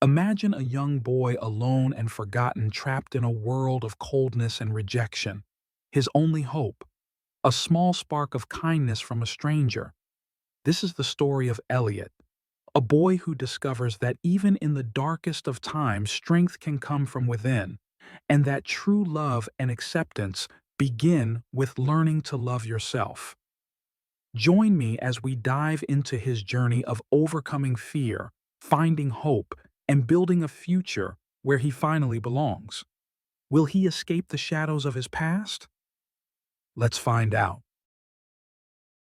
Imagine a young boy alone and forgotten, trapped in a world of coldness and rejection. His only hope, a small spark of kindness from a stranger. This is the story of Elliot, a boy who discovers that even in the darkest of times, strength can come from within, and that true love and acceptance begin with learning to love yourself. Join me as we dive into his journey of overcoming fear, finding hope, and building a future where he finally belongs. Will he escape the shadows of his past? Let's find out.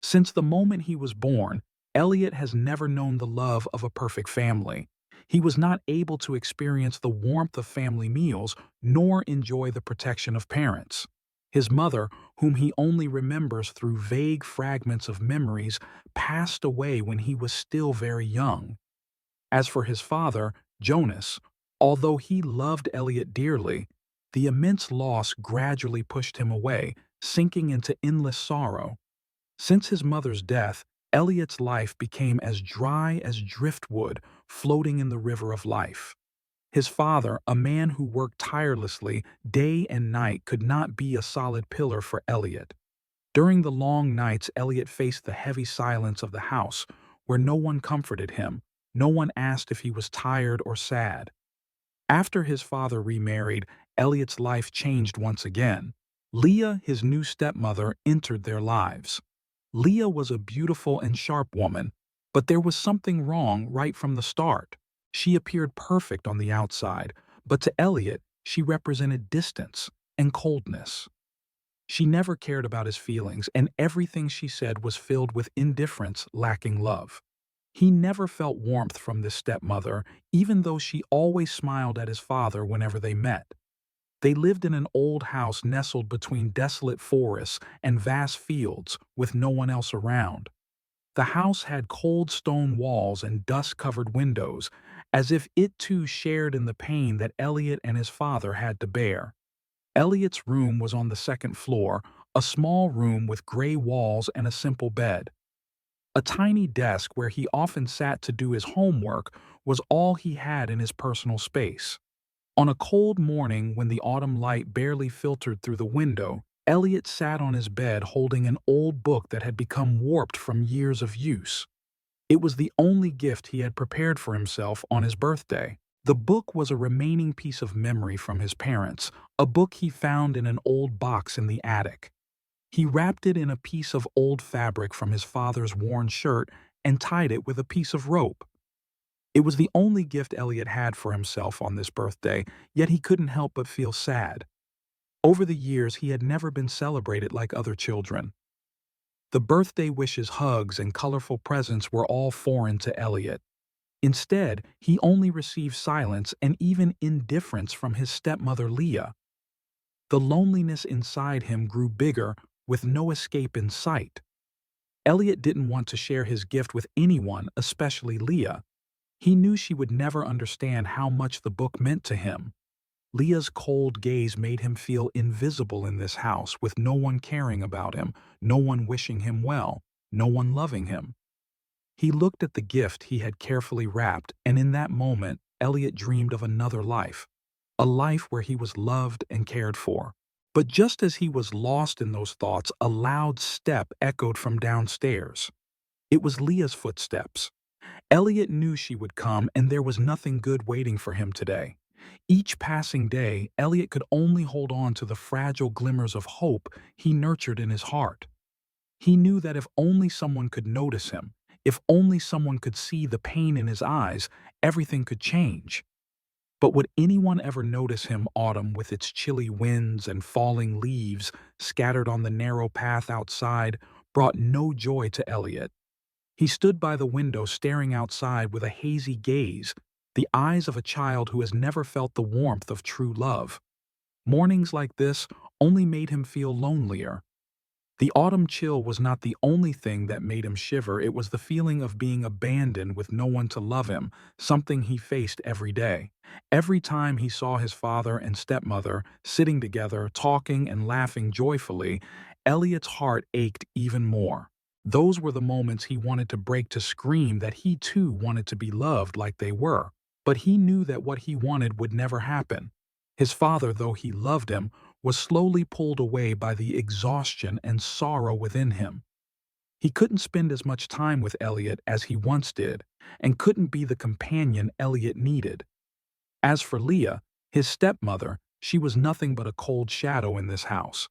Since the moment he was born, Elliot has never known the love of a perfect family. He was not able to experience the warmth of family meals nor enjoy the protection of parents. His mother, whom he only remembers through vague fragments of memories, passed away when he was still very young. As for his father, Jonas, although he loved Elliot dearly, the immense loss gradually pushed him away, sinking into endless sorrow. Since his mother's death, Elliot's life became as dry as driftwood floating in the river of life. His father, a man who worked tirelessly day and night, could not be a solid pillar for Elliot. During the long nights, Elliot faced the heavy silence of the house, where no one comforted him, no one asked if he was tired or sad. After his father remarried, Elliot's life changed once again. Leah, his new stepmother, entered their lives. Leah was a beautiful and sharp woman, but there was something wrong right from the start. She appeared perfect on the outside, but to Elliot, she represented distance and coldness. She never cared about his feelings, and everything she said was filled with indifference, lacking love. He never felt warmth from this stepmother, even though she always smiled at his father whenever they met. They lived in an old house nestled between desolate forests and vast fields, with no one else around. The house had cold stone walls and dust-covered windows, as if it too shared in the pain that Elliot and his father had to bear. Elliot's room was on the second floor, a small room with gray walls and a simple bed. A tiny desk where he often sat to do his homework was all he had in his personal space. On a cold morning when the autumn light barely filtered through the window, Elliot sat on his bed holding an old book that had become warped from years of use. It was the only gift he had prepared for himself on his birthday. The book was a remaining piece of memory from his parents, a book he found in an old box in the attic. He wrapped it in a piece of old fabric from his father's worn shirt and tied it with a piece of rope. It was the only gift Elliot had for himself on this birthday, yet he couldn't help but feel sad. Over the years, he had never been celebrated like other children. The birthday wishes, hugs, and colorful presents were all foreign to Elliot. Instead, he only received silence and even indifference from his stepmother Leah. The loneliness inside him grew bigger, with no escape in sight. Elliot didn't want to share his gift with anyone, especially Leah. He knew she would never understand how much the book meant to him. Leah's cold gaze made him feel invisible in this house, with no one caring about him, no one wishing him well, no one loving him. He looked at the gift he had carefully wrapped, and in that moment, Elliot dreamed of another life, a life where he was loved and cared for. But just as he was lost in those thoughts, a loud step echoed from downstairs. It was Leah's footsteps. Elliot knew she would come, and there was nothing good waiting for him today. Each passing day, Elliot could only hold on to the fragile glimmers of hope he nurtured in his heart. He knew that if only someone could notice him, if only someone could see the pain in his eyes, everything could change. But would anyone ever notice him? Autumn, with its chilly winds and falling leaves scattered on the narrow path outside, brought no joy to Elliot. He stood by the window staring outside with a hazy gaze, the eyes of a child who has never felt the warmth of true love. Mornings like this only made him feel lonelier. The autumn chill was not the only thing that made him shiver, it was the feeling of being abandoned with no one to love him, something he faced every day. Every time he saw his father and stepmother sitting together, talking and laughing joyfully, Elliot's heart ached even more. Those were the moments he wanted to break, to scream that he too wanted to be loved like they were. But he knew that what he wanted would never happen. His father, though he loved him, was slowly pulled away by the exhaustion and sorrow within him. He couldn't spend as much time with Elliot as he once did, and couldn't be the companion Elliot needed. As for Leah, his stepmother, she was nothing but a cold shadow in this house.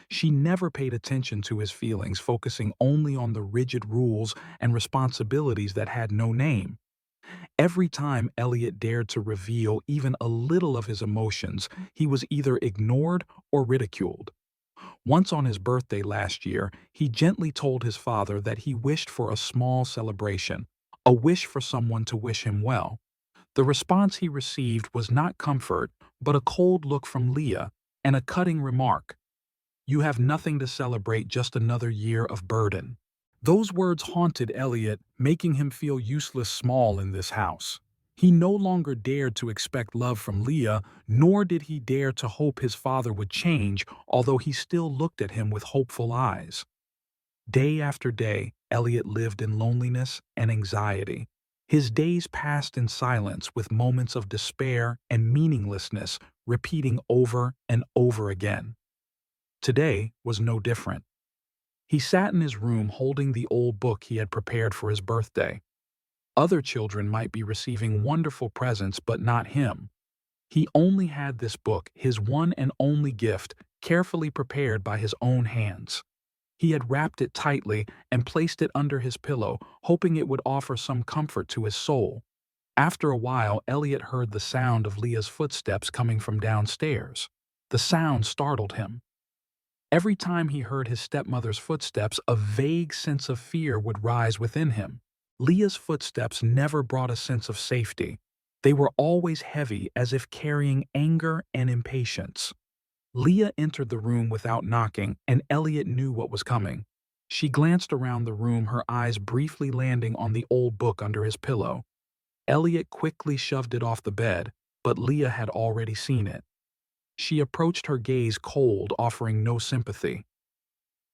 She never paid attention to his feelings, focusing only on the rigid rules and responsibilities that had no name. Every time Elliot dared to reveal even a little of his emotions, he was either ignored or ridiculed. Once on his birthday last year, he gently told his father that he wished for a small celebration, a wish for someone to wish him well. The response he received was not comfort, but a cold look from Leah and a cutting remark. "You have nothing to celebrate, just another year of burden." Those words haunted Elliot, making him feel useless small in this house. He no longer dared to expect love from Leah, nor did he dare to hope his father would change, although he still looked at him with hopeful eyes. Day after day, Elliot lived in loneliness and anxiety. His days passed in silence, with moments of despair and meaninglessness repeating over and over again. Today was no different. He sat in his room holding the old book he had prepared for his birthday. Other children might be receiving wonderful presents, but not him. He only had this book, his one and only gift, carefully prepared by his own hands. He had wrapped it tightly and placed it under his pillow, hoping it would offer some comfort to his soul. After a while, Elliot heard the sound of Leah's footsteps coming from downstairs. The sound startled him. Every time he heard his stepmother's footsteps, a vague sense of fear would rise within him. Leah's footsteps never brought a sense of safety. They were always heavy, as if carrying anger and impatience. Leah entered the room without knocking, and Elliot knew what was coming. She glanced around the room, her eyes briefly landing on the old book under his pillow. Elliot quickly shoved it off the bed, but Leah had already seen it. She approached, her gaze cold, offering no sympathy.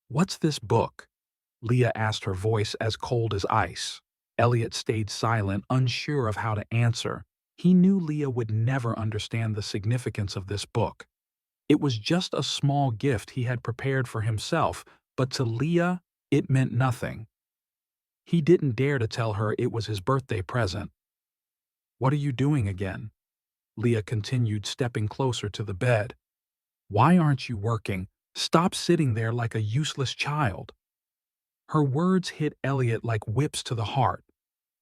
"What's this book?" Leah asked, her voice as cold as ice. Elliot stayed silent, unsure of how to answer. He knew Leah would never understand the significance of this book. It was just a small gift he had prepared for himself, but to Leah, it meant nothing. He didn't dare to tell her it was his birthday present. "What are you doing again?" Leah continued, stepping closer to the bed. "Why aren't you working? Stop sitting there like a useless child." Her words hit Elliot like whips to the heart.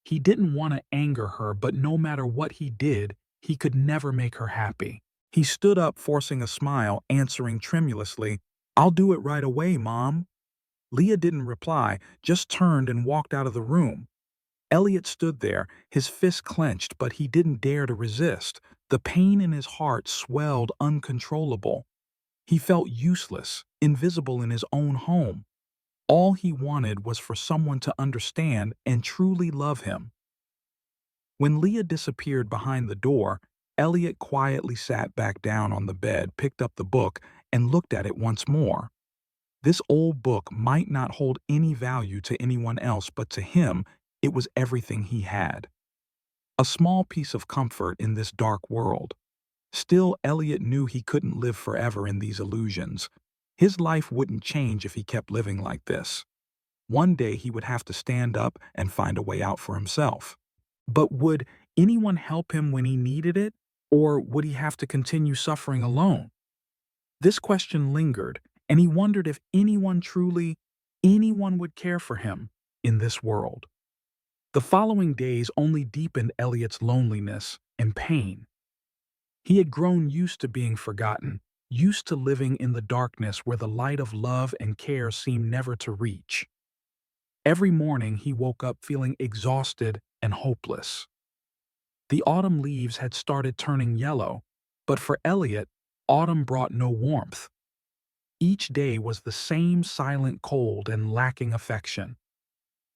He didn't want to anger her, but no matter what he did, he could never make her happy. He stood up, forcing a smile, answering tremulously, "I'll do it right away, Mom." Leah didn't reply, just turned and walked out of the room. Elliot stood there, his fists clenched, but he didn't dare to resist. The pain in his heart swelled uncontrollable. He felt useless, invisible in his own home. All he wanted was for someone to understand and truly love him. When Leah disappeared behind the door, Elliot quietly sat back down on the bed, picked up the book, and looked at it once more. This old book might not hold any value to anyone else, but to him, it was everything he had. A small piece of comfort in this dark world. Still, Elliot knew he couldn't live forever in these illusions. His life wouldn't change if he kept living like this. One day he would have to stand up and find a way out for himself. But would anyone help him when he needed it? Or would he have to continue suffering alone? This question lingered, and he wondered if anyone would care for him in this world. The following days only deepened Elliot's loneliness and pain. He had grown used to being forgotten, used to living in the darkness where the light of love and care seemed never to reach. Every morning he woke up feeling exhausted and hopeless. The autumn leaves had started turning yellow, but for Elliot, autumn brought no warmth. Each day was the same silent cold and lacking affection.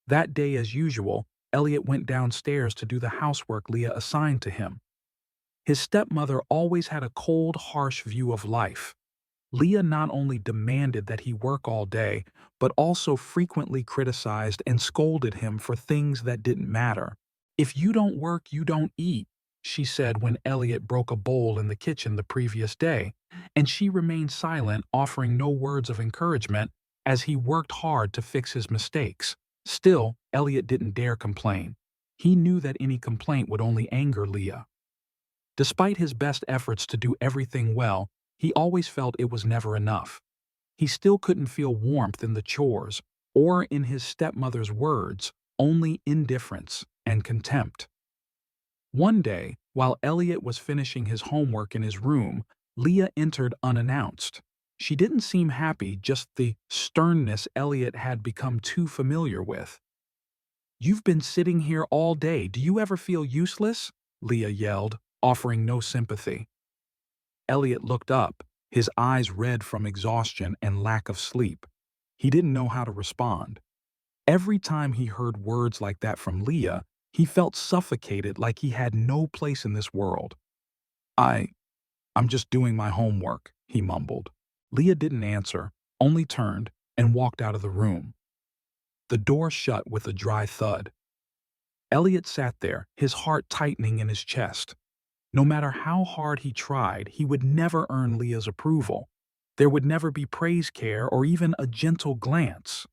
That day, as usual, Elliot went downstairs to do the housework Leah assigned to him. His stepmother always had a cold, harsh view of life. Leah not only demanded that he work all day, but also frequently criticized and scolded him for things that didn't matter. "If you don't work, you don't eat," she said when Elliot broke a bowl in the kitchen the previous day, and she remained silent, offering no words of encouragement as he worked hard to fix his mistakes. Still, Elliot didn't dare complain. He knew that any complaint would only anger Leah. Despite his best efforts to do everything well, he always felt it was never enough. He still couldn't feel warmth in the chores, or in his stepmother's words, only indifference and contempt. One day, while Elliot was finishing his homework in his room, Leah entered unannounced. She didn't seem happy, just the sternness Elliot had become too familiar with. "You've been sitting here all day. Do you ever feel useless?" Leah yelled, offering no sympathy. Elliot looked up, his eyes red from exhaustion and lack of sleep. He didn't know how to respond. Every time he heard words like that from Leah, he felt suffocated, like he had no place in this world. I, I'm just doing my homework," he mumbled. Leah didn't answer, only turned and walked out of the room. The door shut with a dry thud. Elliot sat there, his heart tightening in his chest. No matter how hard he tried, he would never earn Leah's approval. There would never be praise, care, or even a gentle glance.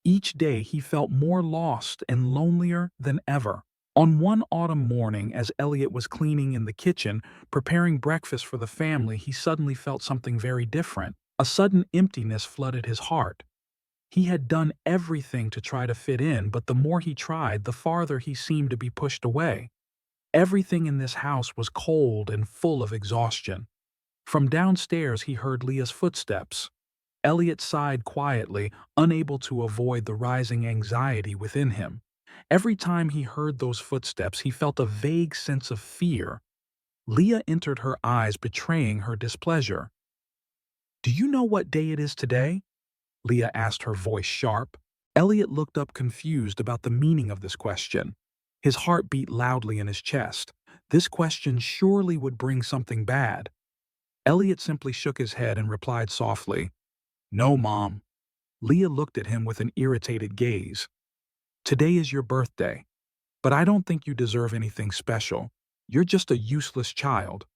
Each day he felt more lost and lonelier than ever. On one autumn morning, as Elliot was cleaning in the kitchen, preparing breakfast for the family, he suddenly felt something very different. A sudden emptiness flooded his heart. He had done everything to try to fit in, but the more he tried, the farther he seemed to be pushed away. Everything in this house was cold and full of exhaustion. From downstairs he heard Leah's footsteps. Elliot sighed quietly, unable to avoid the rising anxiety within him. Every time he heard those footsteps, he felt a vague sense of fear. Leah entered, her eyes betraying her displeasure. "Do you know what day it is today?" Leah asked, her voice sharp. Elliot looked up, confused about the meaning of this question. His heart beat loudly in his chest. This question surely would bring something bad. Elliot simply shook his head and replied softly, "No, Mom." Leah looked at him with an irritated gaze. "Today is your birthday, but I don't think you deserve anything special. You're just a useless child."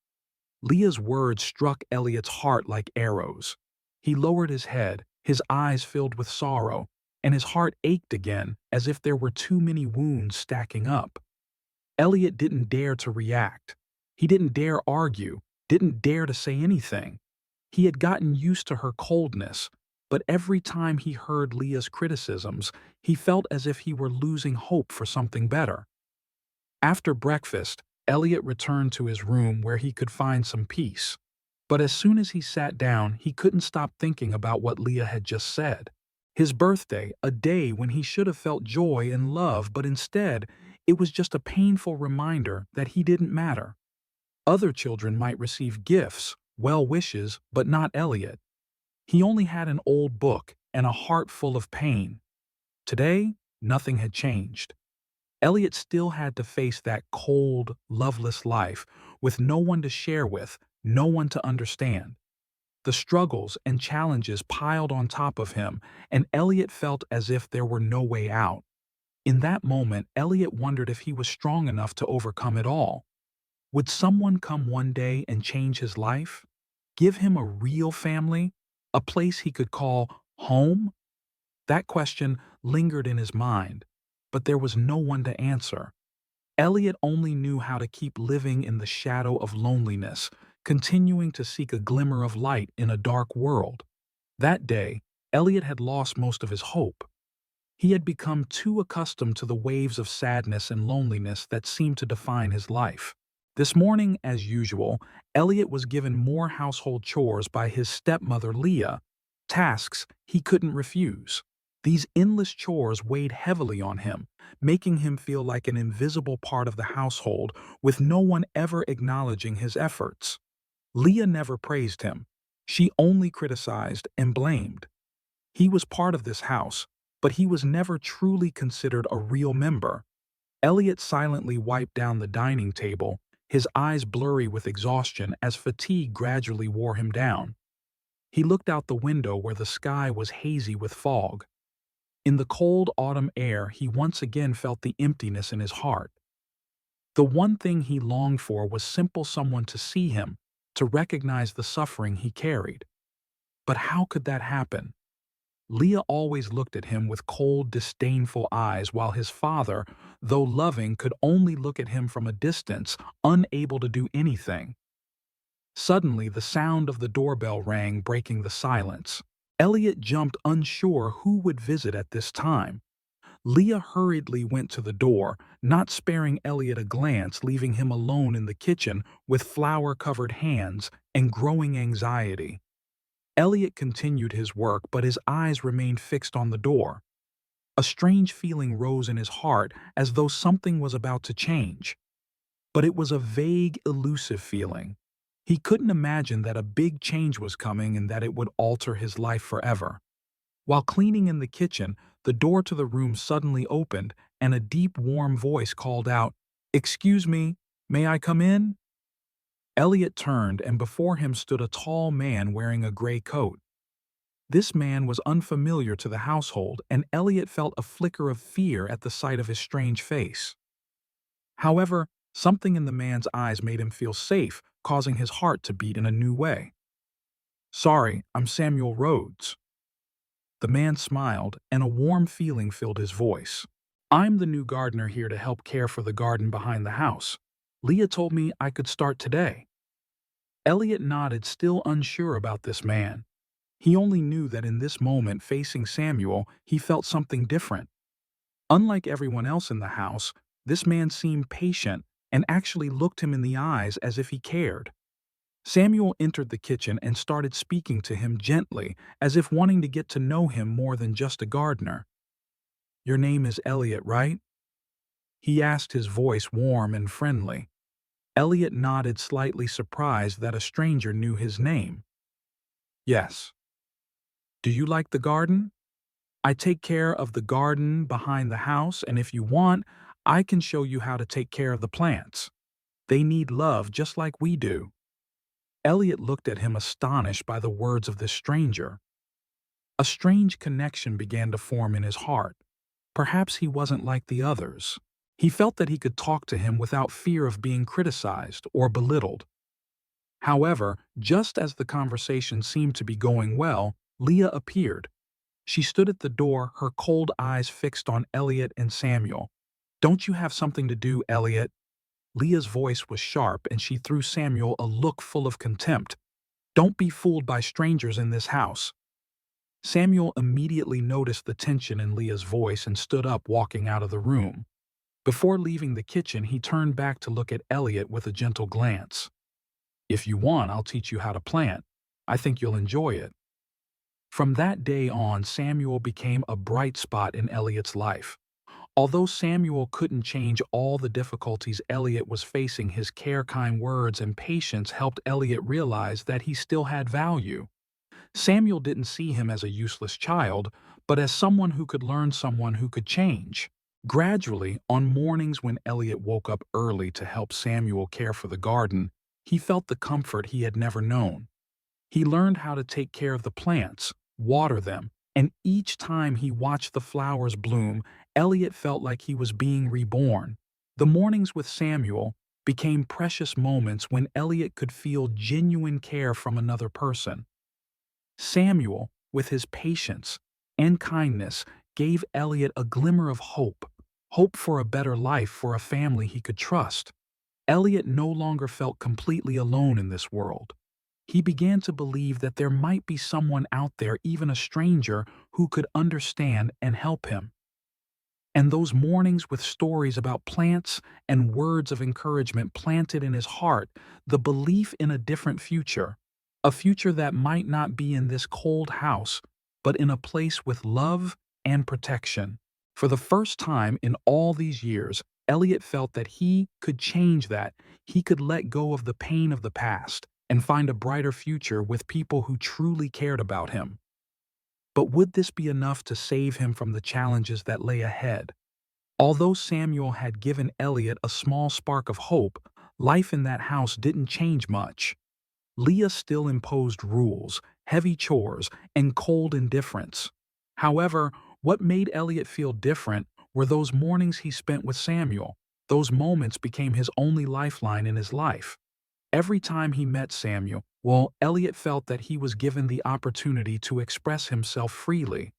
Leah's words struck Elliot's heart like arrows. He lowered his head, his eyes filled with sorrow, and his heart ached again, as if there were too many wounds stacking up. Elliot didn't dare to react. He didn't dare argue, didn't dare to say anything. He had gotten used to her coldness, but every time he heard Leah's criticisms, he felt as if he were losing hope for something better. After breakfast, Elliot returned to his room where he could find some peace. But as soon as he sat down, he couldn't stop thinking about what Leah had just said. His birthday, a day when he should have felt joy and love, but instead, it was just a painful reminder that he didn't matter. Other children might receive gifts, well wishes, but not Elliot. He only had an old book and a heart full of pain. Today, nothing had changed. Elliot still had to face that cold, loveless life, with no one to share with, no one to understand. The struggles and challenges piled on top of him, and Elliot felt as if there were no way out. In that moment, Elliot wondered if he was strong enough to overcome it all. Would someone come one day and change his life? Give him a real family? A place he could call home? That question lingered in his mind, but there was no one to answer. Elliot only knew how to keep living in the shadow of loneliness, continuing to seek a glimmer of light in a dark world. That day, Elliot had lost most of his hope. He had become too accustomed to the waves of sadness and loneliness that seemed to define his life. This morning, as usual, Elliot was given more household chores by his stepmother Leah, tasks he couldn't refuse. These endless chores weighed heavily on him, making him feel like an invisible part of the household, with no one ever acknowledging his efforts. Leah never praised him. She only criticized and blamed. He was part of this house, but he was never truly considered a real member. Elliot silently wiped down the dining table, his eyes blurry with exhaustion as fatigue gradually wore him down. He looked out the window where the sky was hazy with fog. In the cold autumn air, he once again felt the emptiness in his heart. The one thing he longed for was simple someone to see him, to recognize the suffering he carried. But how could that happen? Leah always looked at him with cold, disdainful eyes, while his father, though loving, could only look at him from a distance, unable to do anything. Suddenly, the sound of the doorbell rang, breaking the silence. Elliot jumped, unsure who would visit at this time. Leah hurriedly went to the door, not sparing Elliot a glance, leaving him alone in the kitchen with flour-covered hands and growing anxiety. Elliot continued his work, but his eyes remained fixed on the door. A strange feeling rose in his heart, as though something was about to change. But it was a vague, elusive feeling. He couldn't imagine that a big change was coming and that it would alter his life forever. While cleaning in the kitchen, the door to the room suddenly opened, and a deep, warm voice called out, "Excuse me, may I come in?" Elliot turned, and before him stood a tall man wearing a gray coat. This man was unfamiliar to the household, and Elliot felt a flicker of fear at the sight of his strange face. However, something in the man's eyes made him feel safe, causing his heart to beat in a new way. "Sorry, I'm Samuel Rhodes." The man smiled, and a warm feeling filled his voice. "I'm the new gardener here to help care for the garden behind the house. Leah told me I could start today." Elliot nodded, still unsure about this man. He only knew that in this moment, facing Samuel, he felt something different. Unlike everyone else in the house, this man seemed patient and actually looked him in the eyes as if he cared. Samuel entered the kitchen and started speaking to him gently, as if wanting to get to know him more than just a gardener. "Your name is Elliot, right?" he asked, his voice warm and friendly. Elliot nodded, slightly surprised that a stranger knew his name. "Yes." "Do you like the garden?" "I take care of the garden behind the house, and if you want, I can show you how to take care of the plants. They need love just like we do." Elliot looked at him, astonished by the words of this stranger. A strange connection began to form in his heart. Perhaps he wasn't like the others. He felt that he could talk to him without fear of being criticized or belittled. However, just as the conversation seemed to be going well, Leah appeared. She stood at the door, her cold eyes fixed on Elliot and Samuel. "Don't you have something to do, Elliot?" Leah's voice was sharp, and she threw Samuel a look full of contempt. "Don't be fooled by strangers in this house." Samuel immediately noticed the tension in Leah's voice and stood up, walking out of the room. Before leaving the kitchen, he turned back to look at Elliot with a gentle glance. "If you want, I'll teach you how to plant. I think you'll enjoy it." From that day on, Samuel became a bright spot in Elliot's life. Although Samuel couldn't change all the difficulties Elliot was facing, his care, kind words, and patience helped Elliot realize that he still had value. Samuel didn't see him as a useless child, but as someone who could learn, someone who could change. Gradually, on mornings when Elliot woke up early to help Samuel care for the garden, he felt the comfort he had never known. He learned how to take care of the plants, water them, and each time he watched the flowers bloom, Elliot felt like he was being reborn. The mornings with Samuel became precious moments when Elliot could feel genuine care from another person. Samuel, with his patience and kindness, gave Elliot a glimmer of hope for a better life, for a family he could trust. Elliot no longer felt completely alone in this world. He began to believe that there might be someone out there, even a stranger, who could understand and help him. And those mornings with stories about plants and words of encouragement planted in his heart the belief in a different future, a future that might not be in this cold house, but in a place with love and protection. For the first time in all these years, Elliot felt that he could change that. He could let go of the pain of the past and find a brighter future with people who truly cared about him. But would this be enough to save him from the challenges that lay ahead? Although Samuel had given Elliot a small spark of hope, life in that house didn't change much. Leah still imposed rules, heavy chores, and cold indifference. However, what made Elliot feel different were those mornings he spent with Samuel. Those moments became his only lifeline in his life. Every time he met Samuel, well, Elliot felt that he was given the opportunity to express himself freely.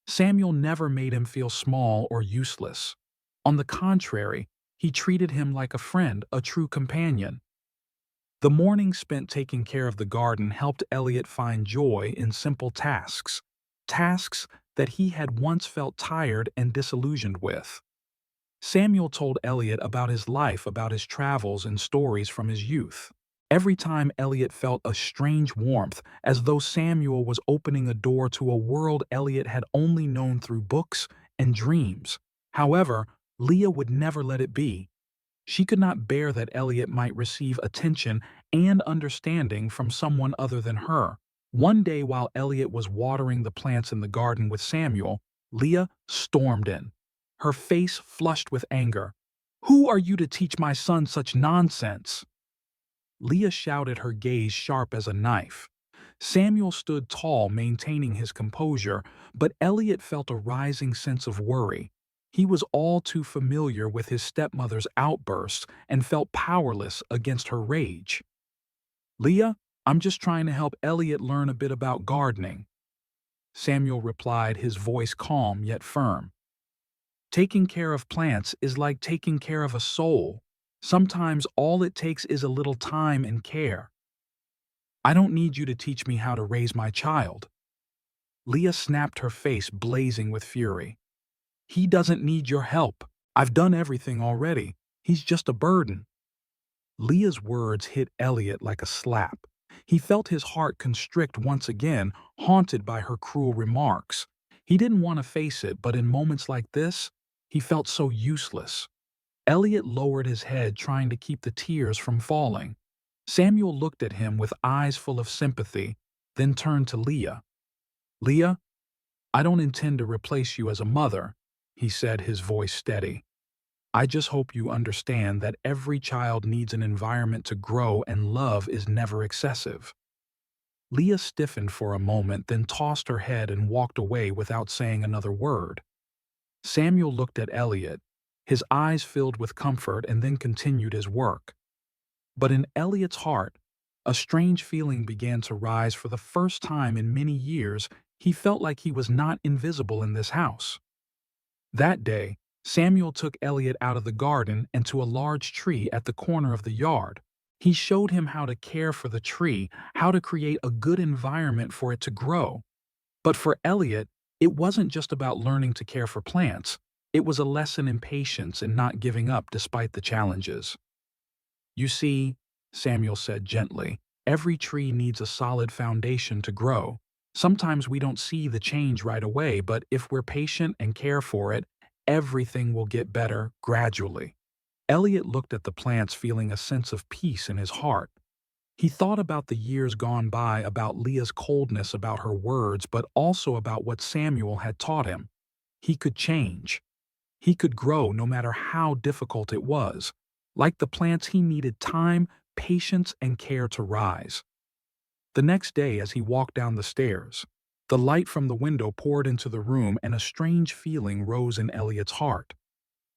Samuel never made him feel small or useless. On the contrary, he treated him like a friend, a true companion. The morning spent taking care of the garden helped Elliot find joy in simple tasks, tasks that he had once felt tired and disillusioned with. Samuel told Elliot about his life, about his travels and stories from his youth. Every time Elliot felt a strange warmth, as though Samuel was opening a door to a world Elliot had only known through books and dreams. However, Leah would never let it be. She could not bear that Elliot might receive attention and understanding from someone other than her. One day while Elliot was watering the plants in the garden with Samuel, Leah stormed in, her face flushed with anger. "Who are you to teach my son such nonsense?" Leah shouted, her gaze sharp as a knife. Samuel stood tall, maintaining his composure, but Elliot felt a rising sense of worry. He was all too familiar with his stepmother's outbursts and felt powerless against her rage. "Leah, I'm just trying to help Elliot learn a bit about gardening," Samuel replied, his voice calm yet firm. "Taking care of plants is like taking care of a soul. Sometimes all it takes is a little time and care. I don't need you to teach me how to raise my child." Leah snapped, her face blazing with fury. "He doesn't need your help. I've done everything already. He's just a burden." Leah's words hit Elliot like a slap. He felt his heart constrict once again, haunted by her cruel remarks. He didn't want to face it, but in moments like this, he felt so useless. Elliot lowered his head, trying to keep the tears from falling. Samuel looked at him with eyes full of sympathy, then turned to Leah. "Leah, I don't intend to replace you as a mother," he said, his voice steady. "I just hope you understand that every child needs an environment to grow and love is never excessive." Leah stiffened for a moment, then tossed her head and walked away without saying another word. Samuel looked at Elliot, his eyes filled with comfort, and then continued his work. But in Elliot's heart, a strange feeling began to rise. For the first time in many years, he felt like he was not invisible in this house. That day, Samuel took Elliot out of the garden and to a large tree at the corner of the yard. He showed him how to care for the tree, how to create a good environment for it to grow. But for Elliot, it wasn't just about learning to care for plants. It was a lesson in patience and not giving up despite the challenges. "You see," Samuel said gently, "every tree needs a solid foundation to grow. Sometimes we don't see the change right away, but if we're patient and care for it, everything will get better gradually." Elliot looked at the plants, feeling a sense of peace in his heart. He thought about the years gone by, about Leah's coldness, about her words, but also about what Samuel had taught him. He could change. He could grow no matter how difficult it was. Like the plants, he needed time, patience, and care to rise. The next day, as he walked down the stairs, the light from the window poured into the room and a strange feeling rose in Elliot's heart.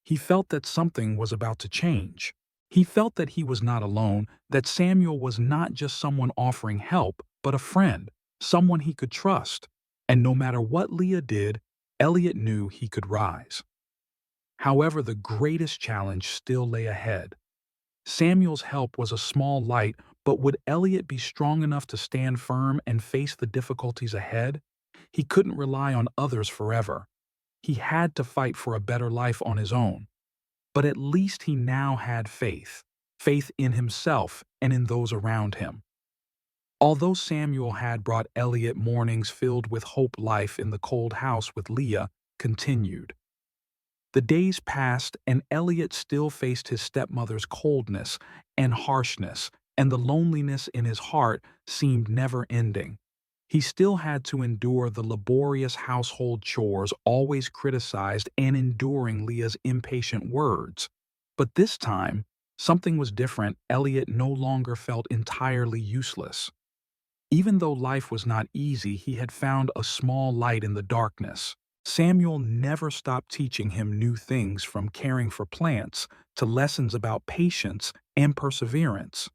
He felt that something was about to change. He felt that he was not alone, that Samuel was not just someone offering help, but a friend, someone he could trust. And no matter what Leah did, Elliot knew he could rise. However, the greatest challenge still lay ahead. Samuel's help was a small light, but would Elliot be strong enough to stand firm and face the difficulties ahead? He couldn't rely on others forever. He had to fight for a better life on his own. But at least he now had faith, faith in himself and in those around him. Although Samuel had brought Elliot mornings filled with hope, life in the cold house with Leah continued. The days passed, and Elliot still faced his stepmother's coldness and harshness, and the loneliness in his heart seemed never ending. He still had to endure the laborious household chores, always criticized, and enduring Leah's impatient words. But this time, something was different. Elliot no longer felt entirely useless. Even though life was not easy, he had found a small light in the darkness. Samuel never stopped teaching him new things, from caring for plants to lessons about patience and perseverance.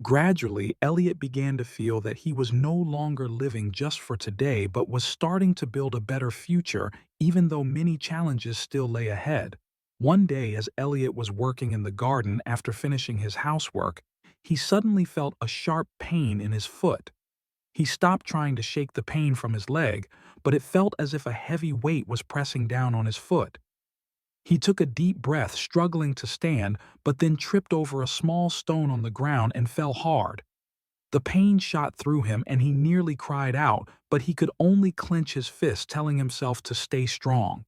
Gradually, Elliot began to feel that he was no longer living just for today but was starting to build a better future, even though many challenges still lay ahead. One day, as Elliot was working in the garden after finishing his housework, he suddenly felt a sharp pain in his foot. He stopped trying to shake the pain from his leg, but it felt as if a heavy weight was pressing down on his foot. He took a deep breath, struggling to stand, but then tripped over a small stone on the ground and fell hard. The pain shot through him and he nearly cried out, but he could only clench his fist, telling himself to stay strong.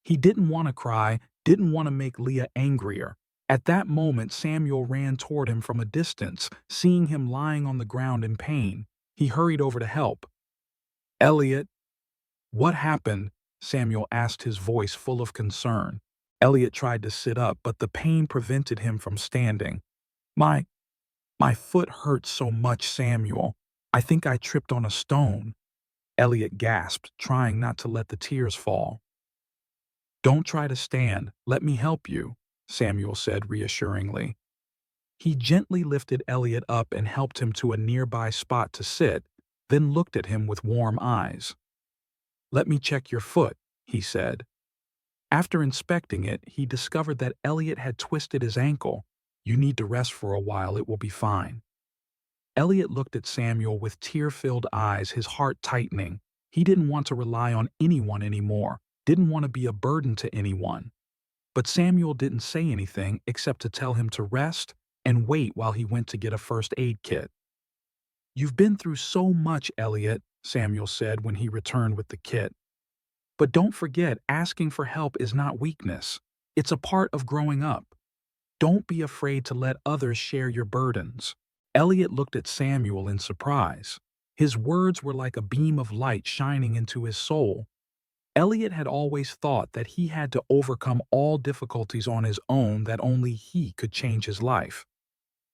He didn't want to cry, didn't want to make Leah angrier. At that moment, Samuel ran toward him from a distance, seeing him lying on the ground in pain. He hurried over to help. "Elliot, what happened?" Samuel asked, his voice full of concern. Elliot tried to sit up, but the pain prevented him from standing. My, my foot hurts so much, Samuel. I think I tripped on a stone." Elliot gasped, trying not to let the tears fall. "Don't try to stand. Let me help you," Samuel said reassuringly. He gently lifted Elliot up and helped him to a nearby spot to sit, then looked at him with warm eyes. "Let me check your foot," he said. After inspecting it, he discovered that Elliot had twisted his ankle. "You need to rest for a while, it will be fine." Elliot looked at Samuel with tear-filled eyes, his heart tightening. He didn't want to rely on anyone anymore, didn't want to be a burden to anyone. But Samuel didn't say anything except to tell him to rest and wait while he went to get a first aid kit. "You've been through so much, Elliot," Samuel said when he returned with the kit. "But don't forget, asking for help is not weakness. It's a part of growing up. Don't be afraid to let others share your burdens." Elliot looked at Samuel in surprise. His words were like a beam of light shining into his soul. Elliot had always thought that he had to overcome all difficulties on his own, that only he could change his life.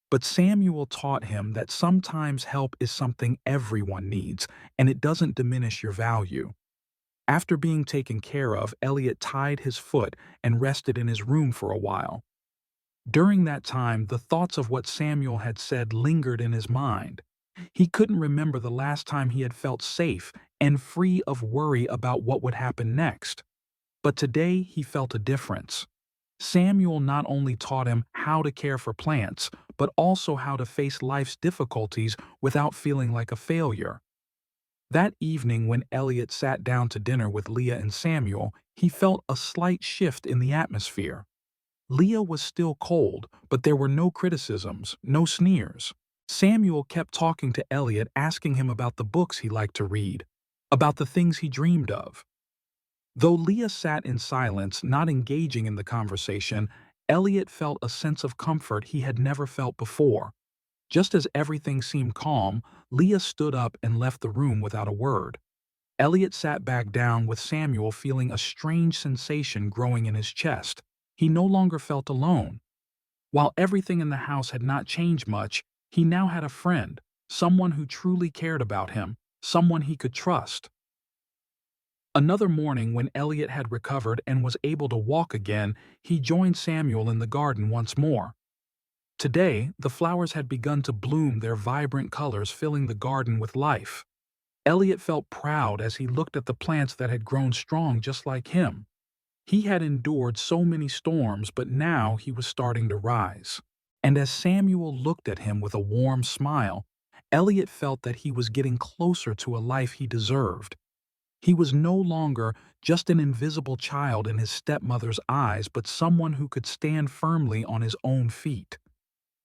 But Samuel taught him that sometimes help is something everyone needs, and it doesn't diminish your value. After being taken care of, Elliot tied his foot and rested in his room for a while. During that time, the thoughts of what Samuel had said lingered in his mind. He couldn't remember the last time he had felt safe and free of worry about what would happen next. But today he felt a difference. Samuel not only taught him how to care for plants, but also how to face life's difficulties without feeling like a failure. That evening, when Elliot sat down to dinner with Leah and Samuel, he felt a slight shift in the atmosphere. Leah was still cold, but there were no criticisms, no sneers. Samuel kept talking to Elliot, asking him about the books he liked to read, about the things he dreamed of. Though Leah sat in silence, not engaging in the conversation, Elliot felt a sense of comfort he had never felt before. Just as everything seemed calm, Leah stood up and left the room without a word. Elliot sat back down with Samuel, feeling a strange sensation growing in his chest. He no longer felt alone. While everything in the house had not changed much, he now had a friend, someone who truly cared about him, someone he could trust. Another morning, when Elliot had recovered and was able to walk again, he joined Samuel in the garden once more. Today, the flowers had begun to bloom, their vibrant colors filling the garden with life. Elliot felt proud as he looked at the plants that had grown strong just like him. He had endured so many storms, but now he was starting to rise. And as Samuel looked at him with a warm smile, Elliot felt that he was getting closer to a life he deserved. He was no longer just an invisible child in his stepmother's eyes, but someone who could stand firmly on his own feet.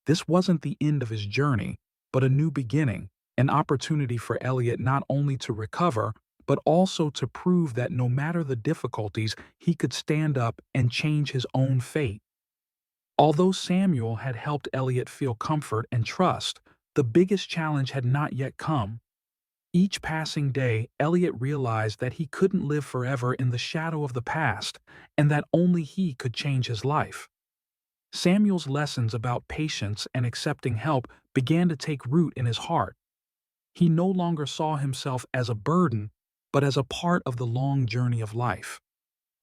This wasn't the end of his journey, but a new beginning, an opportunity for Elliot not only to recover, but also to prove that no matter the difficulties, he could stand up and change his own fate. Although Samuel had helped Elliot feel comfort and trust, the biggest challenge had not yet come. Each passing day, Elliot realized that he couldn't live forever in the shadow of the past, and that only he could change his life. Samuel's lessons about patience and accepting help began to take root in his heart. He no longer saw himself as a burden, but as a part of the long journey of life.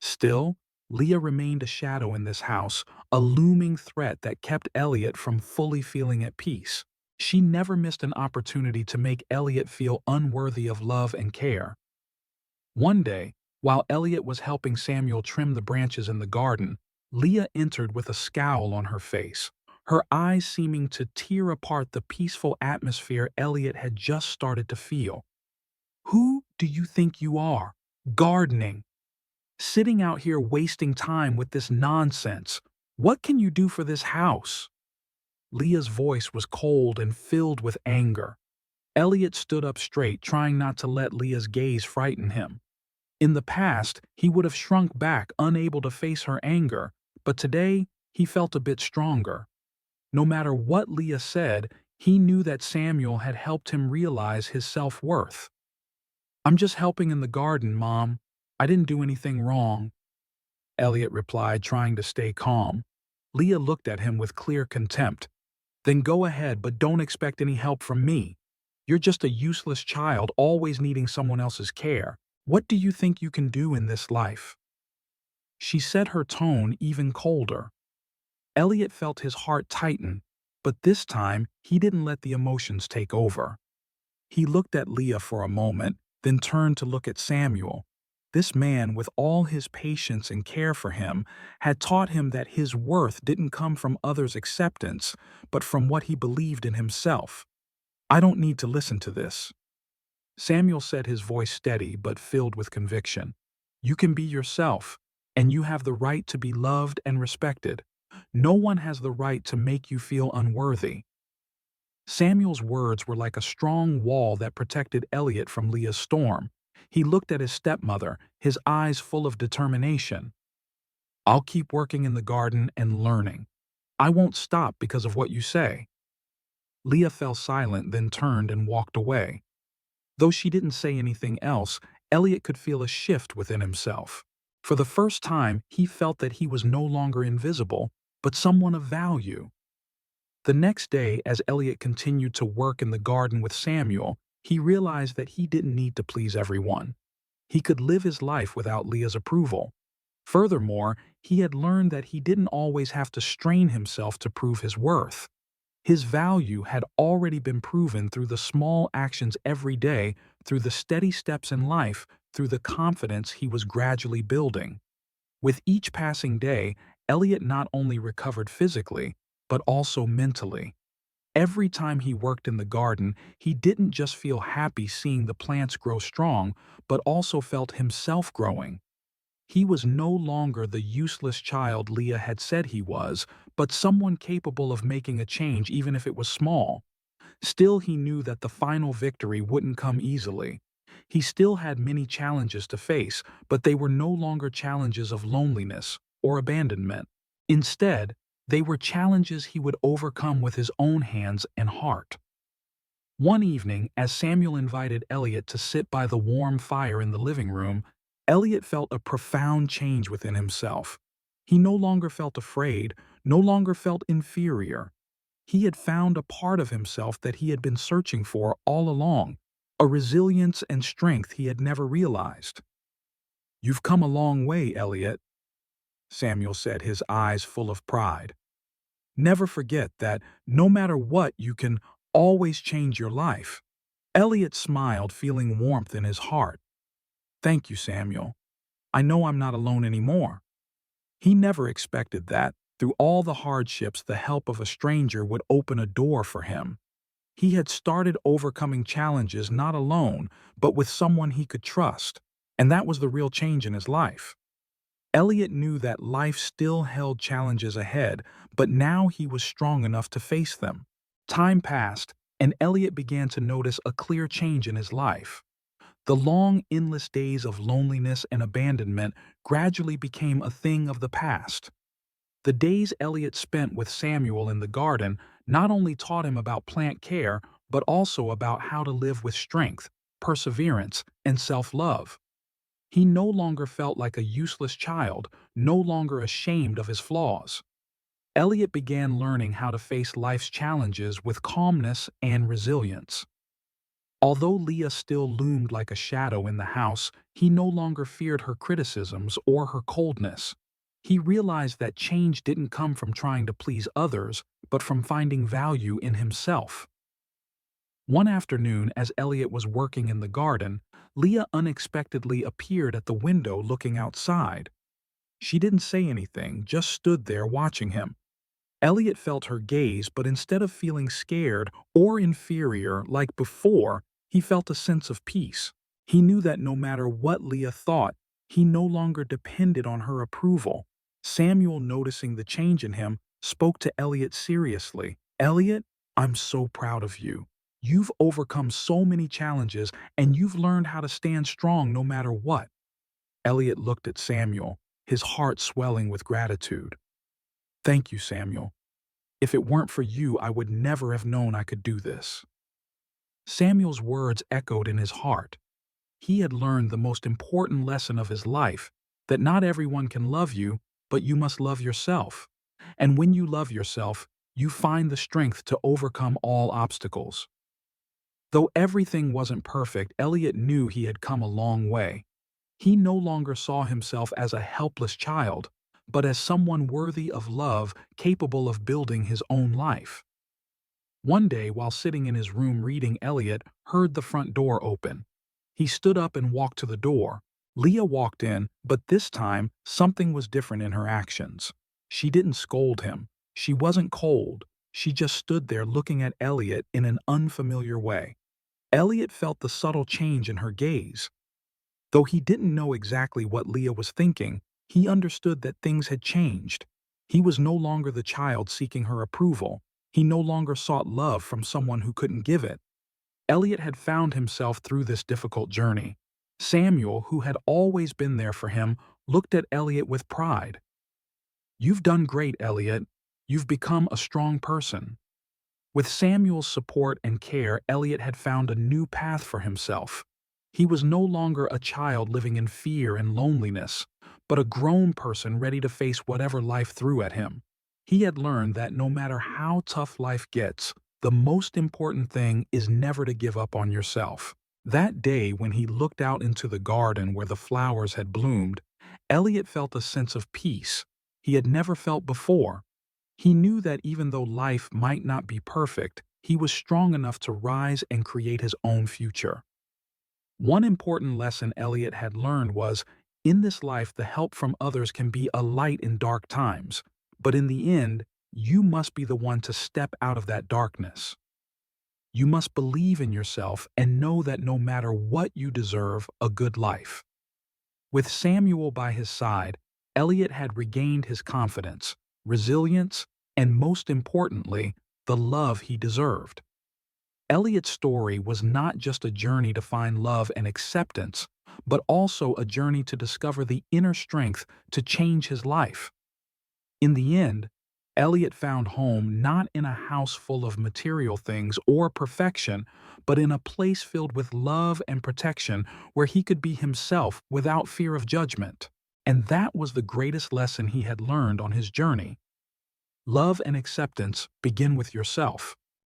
Still, Leah remained a shadow in this house, a looming threat that kept Elliot from fully feeling at peace. She never missed an opportunity to make Elliot feel unworthy of love and care. One day, while Elliot was helping Samuel trim the branches in the garden, Leah entered with a scowl on her face, her eyes seeming to tear apart the peaceful atmosphere Elliot had just started to feel. "Who do you think you are? Gardening. Sitting out here wasting time with this nonsense. What can you do for this house?" Leah's voice was cold and filled with anger. Elliot stood up straight, trying not to let Leah's gaze frighten him. In the past, he would have shrunk back, unable to face her anger, but today he felt a bit stronger. No matter what Leah said, he knew that Samuel had helped him realize his self-worth. "I'm just helping in the garden, Mom. I didn't do anything wrong," Elliot replied, trying to stay calm. Leah looked at him with clear contempt. "Then go ahead, but don't expect any help from me. You're just a useless child, always needing someone else's care. What do you think you can do in this life?" She said, her tone even colder. Elliot felt his heart tighten, but this time he didn't let the emotions take over. He looked at Leah for a moment, then turned to look at Samuel. This man, with all his patience and care for him, had taught him that his worth didn't come from others' acceptance, but from what he believed in himself. "I don't need to listen to this," Samuel said, his voice steady but filled with conviction. "You can be yourself, and you have the right to be loved and respected. No one has the right to make you feel unworthy." Samuel's words were like a strong wall that protected Elliot from Leah's storm. He looked at his stepmother, his eyes full of determination. "I'll keep working in the garden and learning. I won't stop because of what you say." Leah fell silent, then turned and walked away. Though she didn't say anything else, Elliot could feel a shift within himself. For the first time, he felt that he was no longer invisible, but someone of value. The next day, as Elliot continued to work in the garden with Samuel, he realized that he didn't need to please everyone. He could live his life without Leah's approval. Furthermore, he had learned that he didn't always have to strain himself to prove his worth. His value had already been proven through the small actions every day, through the steady steps in life, through the confidence he was gradually building. With each passing day, Elliot not only recovered physically, but also mentally. Every time he worked in the garden, he didn't just feel happy seeing the plants grow strong, but also felt himself growing. He was no longer the useless child Leah had said he was, but someone capable of making a change even if it was small. Still, he knew that the final victory wouldn't come easily. He still had many challenges to face, but they were no longer challenges of loneliness or abandonment. Instead, they were challenges he would overcome with his own hands and heart. One evening, as Samuel invited Elliot to sit by the warm fire in the living room, Elliot felt a profound change within himself. He no longer felt afraid, no longer felt inferior. He had found a part of himself that he had been searching for all along, a resilience and strength he had never realized. "You've come a long way, Elliot," Samuel said, his eyes full of pride. "Never forget that no matter what, you can always change your life." Elliot smiled, feeling warmth in his heart. "Thank you, Samuel. I know I'm not alone anymore." He never expected that, through all the hardships, the help of a stranger would open a door for him. He had started overcoming challenges not alone, but with someone he could trust, and that was the real change in his life. Elliot knew that life still held challenges ahead, but now he was strong enough to face them. Time passed, and Elliot began to notice a clear change in his life. The long, endless days of loneliness and abandonment gradually became a thing of the past. The days Elliot spent with Samuel in the garden not only taught him about plant care, but also about how to live with strength, perseverance, and self-love. He no longer felt like a useless child, no longer ashamed of his flaws. Elliot began learning how to face life's challenges with calmness and resilience. Although Leah still loomed like a shadow in the house, he no longer feared her criticisms or her coldness. He realized that change didn't come from trying to please others, but from finding value in himself. One afternoon, as Elliot was working in the garden, Leah unexpectedly appeared at the window looking outside. She didn't say anything, just stood there watching him. Elliot felt her gaze, but instead of feeling scared or inferior like before, he felt a sense of peace. He knew that no matter what Leah thought, he no longer depended on her approval. Samuel, noticing the change in him, spoke to Elliot seriously. "Elliot, I'm so proud of you. You've overcome so many challenges and you've learned how to stand strong no matter what." Elliot looked at Samuel, his heart swelling with gratitude. "Thank you, Samuel. If it weren't for you, I would never have known I could do this." Samuel's words echoed in his heart. He had learned the most important lesson of his life, that not everyone can love you, but you must love yourself. And when you love yourself, you find the strength to overcome all obstacles. Though everything wasn't perfect, Elliot knew he had come a long way. He no longer saw himself as a helpless child, but as someone worthy of love, capable of building his own life. One day, while sitting in his room reading, Elliot heard the front door open. He stood up and walked to the door. Leah walked in, but this time, something was different in her actions. She didn't scold him. She wasn't cold. She just stood there looking at Elliot in an unfamiliar way. Elliot felt the subtle change in her gaze. Though he didn't know exactly what Leah was thinking, he understood that things had changed. He was no longer the child seeking her approval. He no longer sought love from someone who couldn't give it. Elliot had found himself through this difficult journey. Samuel, who had always been there for him, looked at Elliot with pride. "You've done great, Elliot. You've become a strong person." With Samuel's support and care, Elliot had found a new path for himself. He was no longer a child living in fear and loneliness, but a grown person ready to face whatever life threw at him. He had learned that no matter how tough life gets, the most important thing is never to give up on yourself. That day, when he looked out into the garden where the flowers had bloomed, Elliot felt a sense of peace he had never felt before. He knew that even though life might not be perfect, he was strong enough to rise and create his own future. One important lesson Elliot had learned was, in this life, the help from others can be a light in dark times, but in the end, you must be the one to step out of that darkness. You must believe in yourself and know that no matter what, you deserve a good life. With Samuel by his side, Elliot had regained his confidence, resilience, and most importantly, the love he deserved. Elliot's story was not just a journey to find love and acceptance, but also a journey to discover the inner strength to change his life. In the end, Elliot found home not in a house full of material things or perfection, but in a place filled with love and protection where he could be himself without fear of judgment. And that was the greatest lesson he had learned on his journey. Love and acceptance begin with yourself.